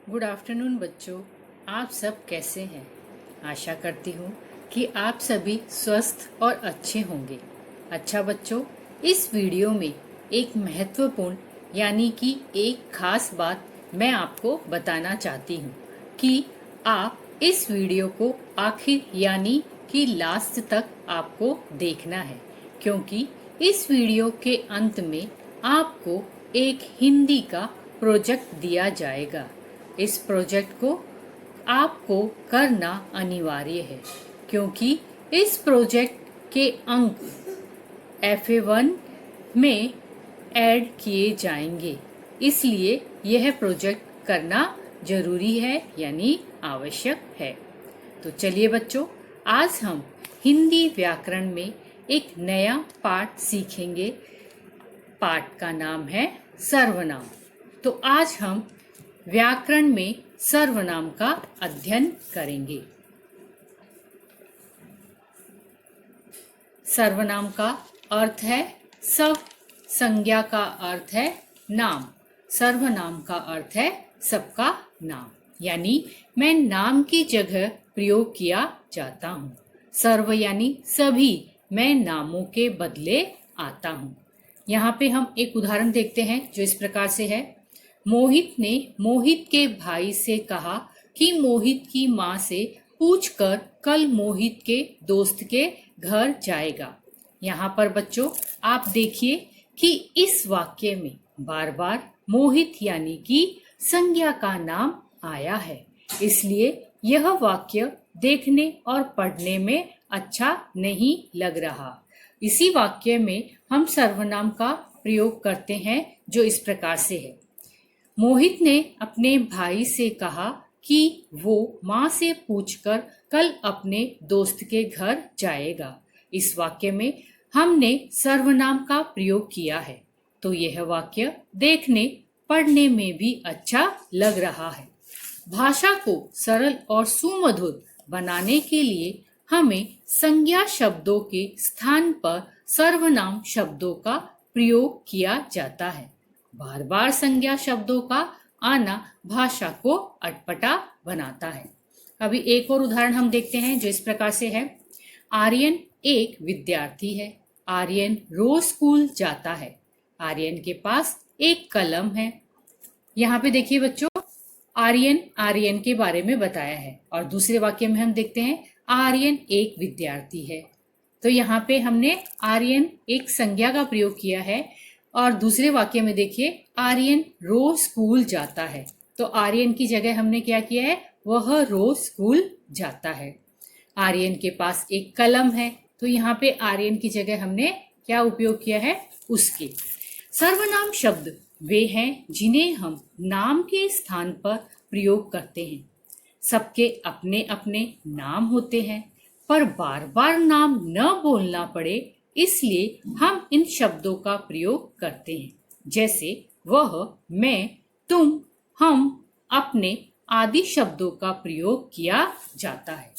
Good afternoon बच्चों। आप सब कैसे हैं? आशा करती हूँ कि आप सभी स्वस्थ और अच्छे होंगे। अच्छा बच्चों, इस वीडियो में एक महत्वपूर्ण यानी कि एक खास बात मैं आपको बताना चाहती हूँ कि आप इस वीडियो को आखिर यानी कि लास्ट तक आपको देखना है, क्योंकि इस वीडियो के अंत में आपको एक हिंदी का प्रोजेक्ट दिया जाएगा। इस प्रोजेक्ट को आपको करना अनिवार्य है, क्योंकि इस प्रोजेक्ट के अंक FA1 में ऐड किए जाएंगे, इसलिए यह प्रोजेक्ट करना जरूरी है यानी आवश्यक है। तो चलिए बच्चों, आज हम हिंदी व्याकरण में एक नया पाठ सीखेंगे। पाठ का नाम है सर्वनाम। तो आज हम व्याकरण में सर्वनाम का अध्ययन करेंगे। सर्वनाम का अर्थ है सब, संज्ञा का अर्थ है नाम, सर्वनाम का अर्थ है सबका नाम, यानी मैं नाम की जगह प्रयोग किया जाता हूँ। सर्व यानी सभी, मैं नामों के बदले आता हूँ। यहाँ पे हम एक उदाहरण देखते हैं जो इस प्रकार से है। मोहित ने मोहित के भाई से कहा कि मोहित की माँ से पूछकर कल मोहित के दोस्त के घर जाएगा। यहाँ पर बच्चों आप देखिए कि इस वाक्य में बार बार मोहित यानी कि संज्ञा का नाम आया है, इसलिए यह वाक्य देखने और पढ़ने में अच्छा नहीं लग रहा। इसी वाक्य में हम सर्वनाम का प्रयोग करते हैं जो इस प्रकार से है। मोहित ने अपने भाई से कहा कि वो माँ से पूछकर कल अपने दोस्त के घर जाएगा। इस वाक्य में हमने सर्वनाम का प्रयोग किया है, तो यह वाक्य देखने पढ़ने में भी अच्छा लग रहा है। भाषा को सरल और सुमधुर बनाने के लिए हमें संज्ञा शब्दों के स्थान पर सर्वनाम शब्दों का प्रयोग किया जाता है। बार बार संज्ञा शब्दों का आना भाषा को अटपटा बनाता है। अभी एक और उदाहरण हम देखते हैं जो इस प्रकार से है। आर्यन एक विद्यार्थी है। आर्यन रोज स्कूल जाता है। आर्यन के पास एक कलम है। यहाँ पे देखिए बच्चों, आर्यन के बारे में बताया है, और दूसरे वाक्य में हम देखते हैं आर्यन एक विद्यार्थी है। तो यहाँ पे हमने आर्यन एक संज्ञा का प्रयोग किया है, और दूसरे वाक्य में देखिए आर्यन रोज स्कूल जाता है। तो आर्यन की जगह हमने क्या किया है, वह रोज स्कूल जाता है। आर्यन के पास एक कलम है, तो यहाँ पे आर्यन की जगह हमने क्या उपयोग किया है, उसके। सर्वनाम शब्द वे हैं जिन्हें हम नाम के स्थान पर प्रयोग करते हैं। सबके अपने अपने नाम होते हैं, पर बार बार नाम न बोलना पड़े इसलिए हम इन शब्दों का प्रयोग करते हैं, जैसे वह, मैं, तुम, हम, अपने आदि शब्दों का प्रयोग किया जाता है।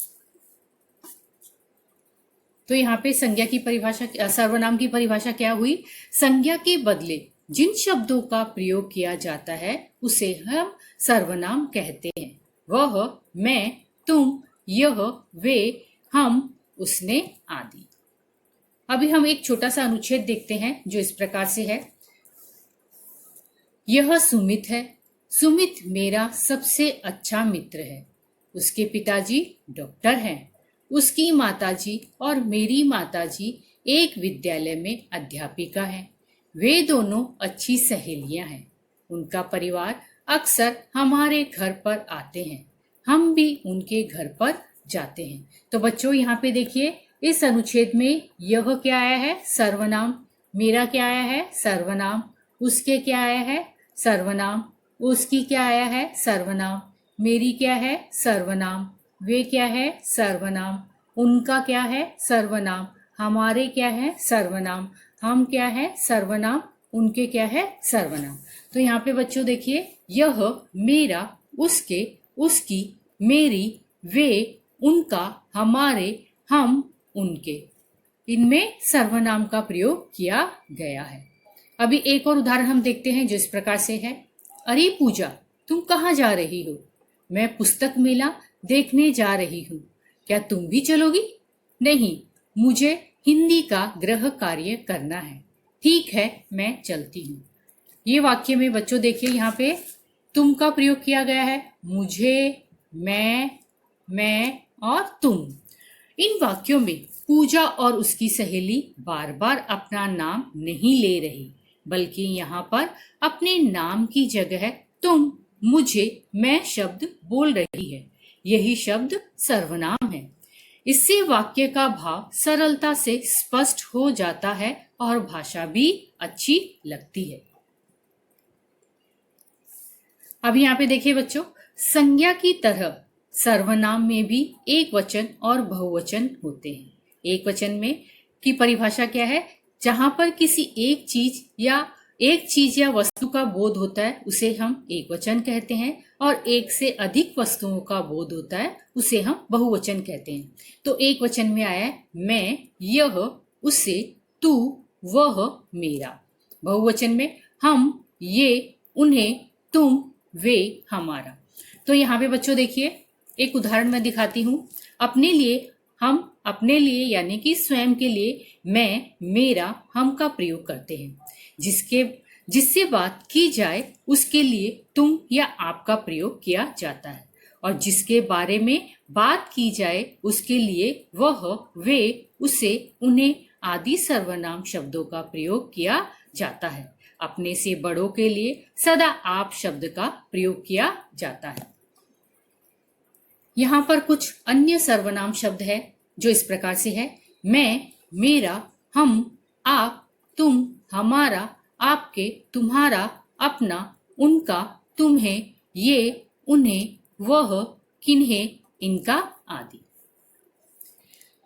तो यहाँ पे संज्ञा की परिभाषा, सर्वनाम की परिभाषा क्या हुई? संज्ञा के बदले जिन शब्दों का प्रयोग किया जाता है उसे हम सर्वनाम कहते हैं। वह, मैं, तुम, यह, वे, हम, उसने आदि। अभी हम एक छोटा सा अनुच्छेद देखते हैं जो इस प्रकार से है। यह सुमित है। सुमित मेरा सबसे अच्छा मित्र है। उसके पिताजी डॉक्टर हैं। उसकी माताजी और मेरी माताजी एक विद्यालय में अध्यापिका हैं। वे दोनों अच्छी सहेलियां हैं। उनका परिवार अक्सर हमारे घर पर आते हैं। हम भी उनके घर पर जाते हैं। तो बच्चों यहाँ पे देखिए, इस अनुच्छेद में यह क्या आया है, सर्वनाम। मेरा क्या आया है, सर्वनाम। उसके क्या आया है, सर्वनाम। उसकी क्या आया है, सर्वनाम। मेरी क्या है, सर्वनाम। वे क्या है, सर्वनाम। उनका क्या है, सर्वनाम। हमारे क्या है, सर्वनाम। हम क्या है, सर्वनाम। उनके क्या है, सर्वनाम। तो यहाँ पे बच्चों देखिए, यह, मेरा, उसके, उसकी, मेरी, वे, उनका, हमारे, हम, उनके, इनमें सर्वनाम का प्रयोग किया गया है। अभी एक और उदाहरण हम देखते हैं जो इस प्रकार से है। अरे पूजा, तुम कहाँ जा रही हो? मैं पुस्तक मेला देखने जा रही हूँ। क्या तुम भी चलोगी? नहीं, मुझे हिंदी का गृह कार्य करना है। ठीक है, मैं चलती हूँ। ये वाक्य में बच्चों देखिए यहाँ पे तुम का प्रयोग किया गया है। मुझे, मैं और तुम। इन वाक्यों में पूजा और उसकी सहेली बार बार अपना नाम नहीं ले रही, बल्कि यहाँ पर अपने नाम की जगह तुम, मुझे, मैं शब्द बोल रही है। यही शब्द सर्वनाम है। इससे वाक्य का भाव सरलता से स्पष्ट हो जाता है और भाषा भी अच्छी लगती है। अब यहाँ पे देखिए बच्चों, संज्ञा की तरह सर्वनाम में भी एक वचन और बहुवचन होते हैं। एक वचन में की परिभाषा क्या है? जहां पर किसी एक चीज या वस्तु का बोध होता है उसे हम एक वचन कहते हैं, और एक से अधिक वस्तुओं का बोध होता है उसे हम बहुवचन कहते हैं। तो एक वचन में आया है मैं, यह, उसे, तू, वह, मेरा। बहुवचन में हम, ये, उन्हें, तुम, वे, हमारा। तो यहाँ पे बच्चों देखिए एक उदाहरण मैं दिखाती हूँ। अपने लिए, हम अपने लिए यानी कि स्वयं के लिए मैं, मेरा, हम का प्रयोग करते हैं। जिससे बात की जाए उसके लिए तुम या आप का प्रयोग किया जाता है, और जिसके बारे में बात की जाए उसके लिए वह, वे, उसे, उन्हें आदि सर्वनाम शब्दों का प्रयोग किया जाता है। अपने से बड़ों के लिए सदा आप शब्द का प्रयोग किया जाता है। यहाँ पर कुछ अन्य सर्वनाम शब्द है जो इस प्रकार से है। मैं, मेरा, हम, आप, तुम, हमारा, आपके, तुम्हारा, अपना, उनका, तुम्हें, ये, उन्हें, वह, किन्हें, इनका आदि।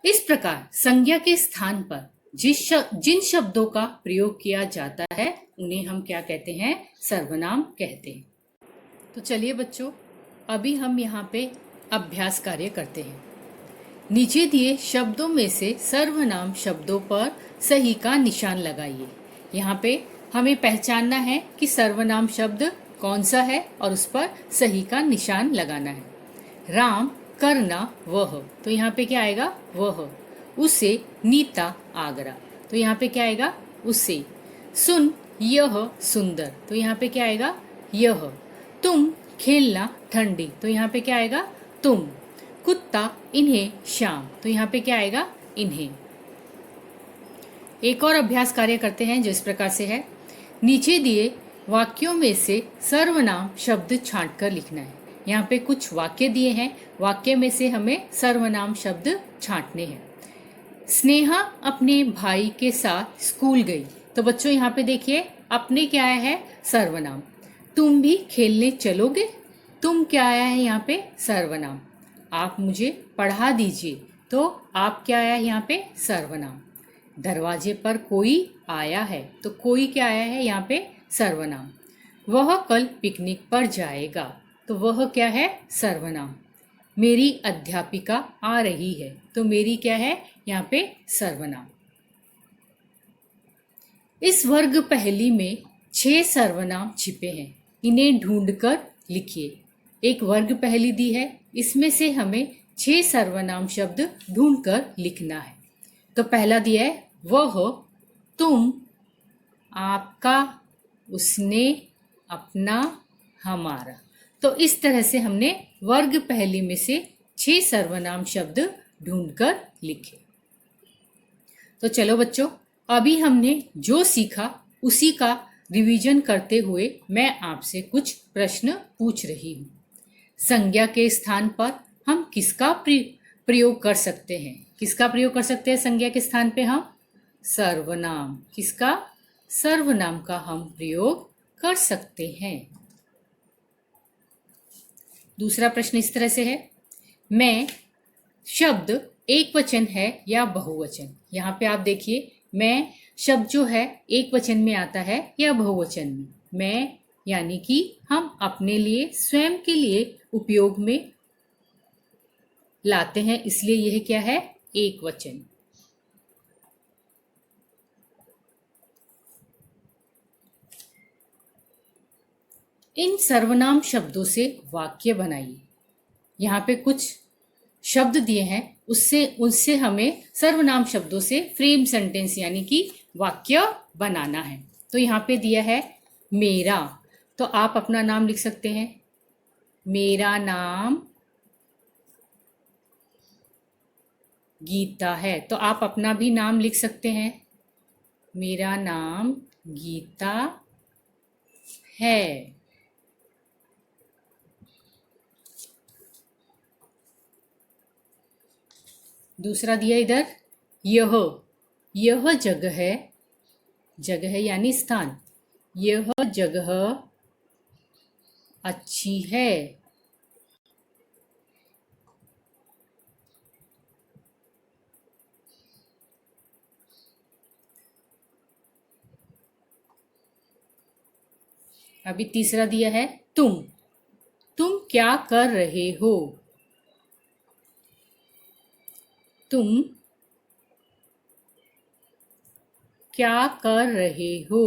इस प्रकार संज्ञा के स्थान पर जिन शब्दों का प्रयोग किया जाता है उन्हें हम क्या कहते हैं? सर्वनाम कहते हैं। तो चलिए बच्चों, अभी हम यहाँ पे अभ्यास कार्य करते हैं। नीचे दिए शब्दों में से सर्वनाम शब्दों पर सही का निशान लगाइए। यहाँ पे हमें पहचानना है कि सर्वनाम शब्द कौन सा है और उस पर सही का निशान लगाना है। राम, करना, वह, तो यहाँ पे क्या आएगा? वह। उसे, नीता, आगरा, तो यहाँ पे क्या आएगा? उसे। सुन, यह, सुंदर, तो यहाँ पे क्या आएगा? यह। तुम, खेलना, ठंडी, तो यहाँ पे क्या आएगा? तुम। कुत्ता, इन्हें, शाम, तो यहाँ पे क्या आएगा? इन्हें। एक और अभ्यास कार्य करते हैं जो इस प्रकार से है। नीचे दिए वाक्यों में से सर्वनाम शब्द छांट कर लिखना है। यहाँ पे कुछ वाक्य दिए हैं, वाक्य में से हमें सर्वनाम शब्द छांटने हैं। स्नेहा अपने भाई के साथ स्कूल गई, तो बच्चों यहाँ पे देखिए अपने क्या आया है? सर्वनाम। तुम भी खेलने चलोगे, तुम क्या आया है यहाँ पे? सर्वनाम। आप मुझे पढ़ा दीजिए, तो आप क्या आया है यहाँ पे? सर्वनाम। दरवाजे पर कोई आया है, तो कोई क्या आया है यहाँ पे? सर्वनाम। वह कल पिकनिक पर जाएगा, तो वह क्या है? सर्वनाम। मेरी अध्यापिका आ रही है, तो मेरी क्या है यहाँ पे? सर्वनाम। इस वर्ग पहेली में 6 सर्वनाम छिपे हैं, इन्हें ढूंढकर लिखिए। एक वर्ग पहेली दी है, इसमें से हमें 6 सर्वनाम शब्द ढूंढकर लिखना है। तो पहला दिया है वह, तुम, आपका, उसने, अपना, हमारा। तो इस तरह से हमने वर्ग पहेली में से 6 सर्वनाम शब्द ढूंढकर लिखे। तो चलो बच्चों, अभी हमने जो सीखा उसी का रिवीजन करते हुए मैं आपसे कुछ प्रश्न पूछ रही हूँ। संज्ञा के स्थान पर हम किसका प्रयोग कर सकते हैं? किसका प्रयोग कर सकते हैं संज्ञा के स्थान पे? हम सर्वनाम। किसका? सर्वनाम का हम प्रयोग कर सकते हैं। दूसरा प्रश्न इस तरह से है, मैं शब्द एक वचन है या बहुवचन? यहाँ पे आप देखिए मैं शब्द जो है एक वचन में आता है या बहुवचन में? मैं यानी कि हम अपने लिए, स्वयं के लिए उपयोग में लाते हैं, इसलिए यह क्या है? एक वचन। इन सर्वनाम शब्दों से वाक्य बनाइए। यहाँ पे कुछ शब्द दिए हैं, उससे उससे हमें सर्वनाम शब्दों से फ्रेम सेंटेंस यानी कि वाक्य बनाना है। तो यहाँ पे दिया है मेरा, तो आप अपना नाम लिख सकते हैं। मेरा नाम गीता है, तो आप अपना भी नाम लिख सकते हैं। मेरा नाम गीता है। दूसरा दिया इधर, यह जगह यानी स्थान, यह जगह अच्छी है। अभी तीसरा दिया है तुम क्या कर रहे हो। तुम क्या कर रहे हो।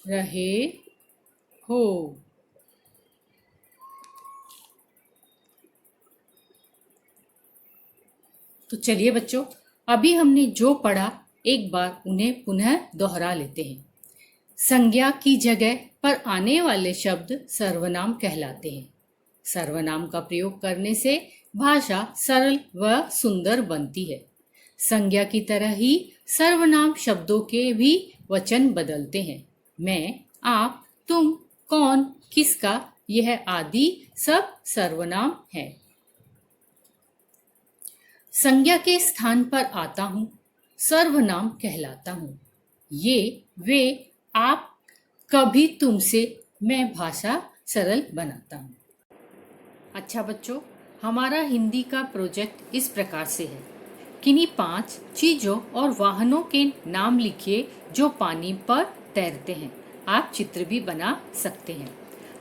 रहे हो। तो चलिए बच्चों, अभी हमने जो पढ़ा एक बार उन्हें पुनः दोहरा लेते हैं। संज्ञा की जगह पर आने वाले शब्द सर्वनाम कहलाते हैं। सर्वनाम का प्रयोग करने से भाषा सरल व सुंदर बनती है। संज्ञा की तरह ही सर्वनाम शब्दों के भी वचन बदलते हैं। मैं, आप, तुम, कौन, किसका, यह आदि सब सर्वनाम है। संज्ञा के स्थान पर आता हूं, सर्वनाम कहलाता हूं। ये, वे, आप, कभी, तुमसे मैं भाषा सरल बनाता हूं। अच्छा बच्चों, हमारा हिंदी का प्रोजेक्ट इस प्रकार से है। किन्हीं 5 चीजों और वाहनों के नाम लिखिए जो पानी पर तैरते हैं। आप चित्र भी बना सकते हैं।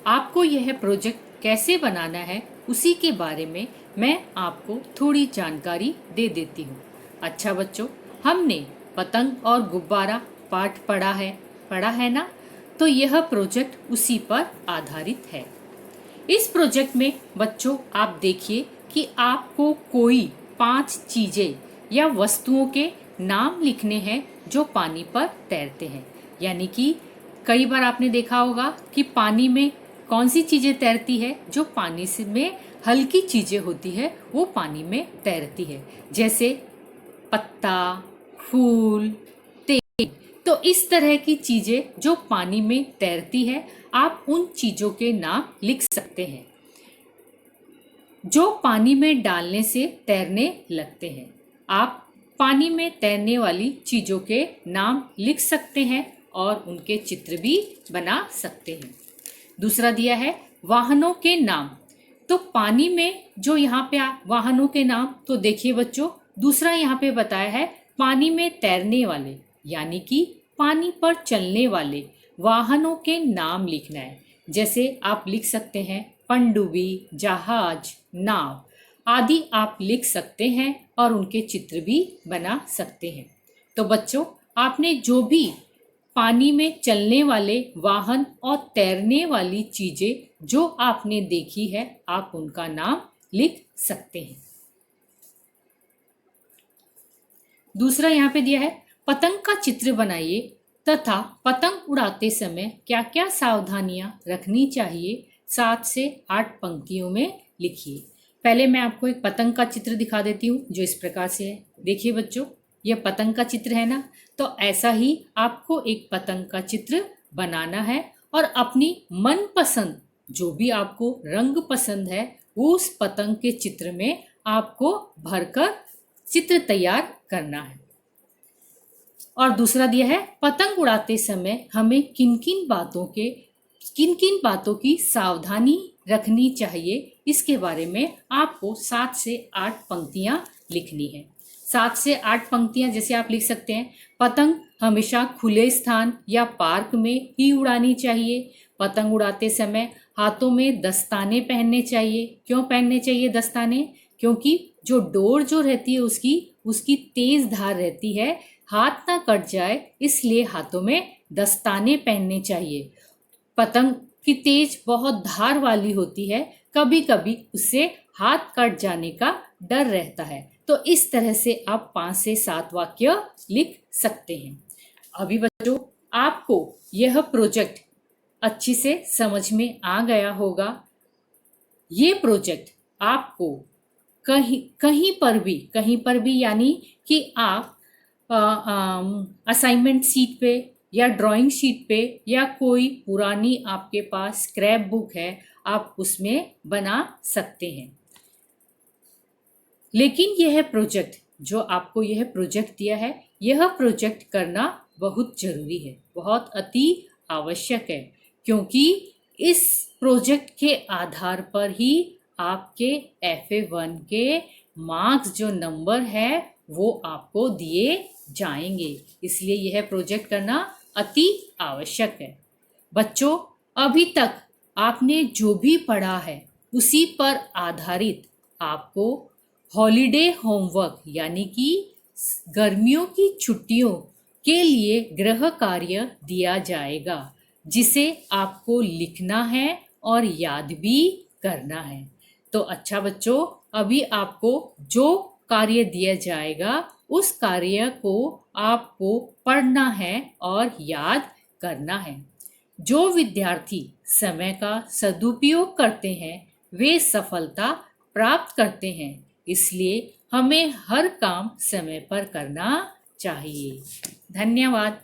आपको यह प्रोजेक्ट कैसे बनाना है उसी के बारे में मैं आपको थोड़ी जानकारी दे देती हूँ। अच्छा बच्चों, हमने पतंग और गुब्बारा पाठ पढ़ा है ना? तो यह प्रोजेक्ट उसी पर आधारित है। इस प्रोजेक्ट में बच्चों आप देखिए कि आपको कोई 5 चीजें या वस्तुओं के नाम लिखने हैं जो पानी पर तैरते हैं। यानी कि कई बार आपने देखा होगा कि पानी में कौन सी चीजें तैरती है, जो पानी से में हल्की चीजें होती है वो पानी में तैरती है, जैसे पत्ता, फूल, तेल। तो इस तरह की चीजें जो पानी में तैरती है, आप उन चीजों के नाम लिख सकते हैं जो पानी में डालने से तैरने लगते हैं। आप पानी में तैरने वाली चीजों के नाम लिख सकते हैं और उनके चित्र भी बना सकते हैं। दूसरा दिया है वाहनों के नाम। तो पानी में जो यहाँ पे वाहनों के नाम, तो देखिए बच्चों, दूसरा यहाँ पे बताया है पानी में तैरने वाले, यानी कि पानी पर चलने वाले वाहनों के नाम लिखना है। जैसे आप लिख सकते हैं पनडुब्बी, जहाज, नाव आदि आप लिख सकते हैं और उनके चित्र भी बना सकते हैं। तो बच्चों, आपने जो भी पानी में चलने वाले वाहन और तैरने वाली चीजें जो आपने देखी है, आप उनका नाम लिख सकते हैं। दूसरा यहाँ पे दिया है पतंग का चित्र बनाइए तथा पतंग उड़ाते समय क्या क्या सावधानियां रखनी चाहिए 7 से 8 पंक्तियों में लिखिए। पहले मैं आपको एक पतंग का चित्र दिखा देती हूँ जो इस प्रकार से है। देखिए बच्चों, यह पतंग का चित्र है ना? तो ऐसा ही आपको एक पतंग का चित्र बनाना है और अपनी मनपसंद जो भी आपको रंग पसंद है उस पतंग के चित्र में आपको भरकर चित्र तैयार करना है। और दूसरा दिया है पतंग उड़ाते समय हमें किन किन बातों की सावधानी रखनी चाहिए, इसके बारे में आपको 7 से 8 पंक्तियां लिखनी है। 7 से 8 पंक्तियां जैसे आप लिख सकते हैं, पतंग हमेशा खुले स्थान या पार्क में ही उड़ानी चाहिए। पतंग उड़ाते समय हाथों में दस्ताने पहनने चाहिए। क्यों पहनने चाहिए दस्ताने? क्योंकि जो डोर जो रहती है उसकी उसकी तेज धार रहती है, हाथ ना कट जाए इसलिए हाथों में दस्ताने पहनने चाहिए। पतंग की तेज बहुत धार वाली होती है, कभी कभी उससे हाथ कट जाने का डर रहता है। तो इस तरह से आप 5 से 7 वाक्य लिख सकते हैं। अभी बच्चों, आपको यह प्रोजेक्ट अच्छी से समझ में आ गया होगा। ये प्रोजेक्ट आपको कहीं पर भी यानी कि आप असाइनमेंट शीट पे या ड्राइंग शीट पे या कोई पुरानी आपके पास स्क्रैप बुक है, आप उसमें बना सकते हैं। लेकिन यह प्रोजेक्ट जो आपको यह प्रोजेक्ट दिया है, यह प्रोजेक्ट करना बहुत जरूरी है, बहुत अति आवश्यक है, क्योंकि इस प्रोजेक्ट के आधार पर ही आपके FA1 के मार्क्स जो नंबर है वो आपको दिए जाएंगे। इसलिए यह प्रोजेक्ट करना अति आवश्यक है। बच्चों, अभी तक आपने जो भी पढ़ा है उसी पर आधारित आपको हॉलीडे होमवर्क यानी कि गर्मियों की छुट्टियों के लिए गृह कार्य दिया जाएगा, जिसे आपको लिखना है और याद भी करना है। तो अच्छा बच्चों, अभी आपको जो कार्य दिया जाएगा उस कार्य को आपको पढ़ना है और याद करना है। जो विद्यार्थी समय का सदुपयोग करते हैं वे सफलता प्राप्त करते हैं। इसलिए हमें हर काम समय पर करना चाहिए। धन्यवाद।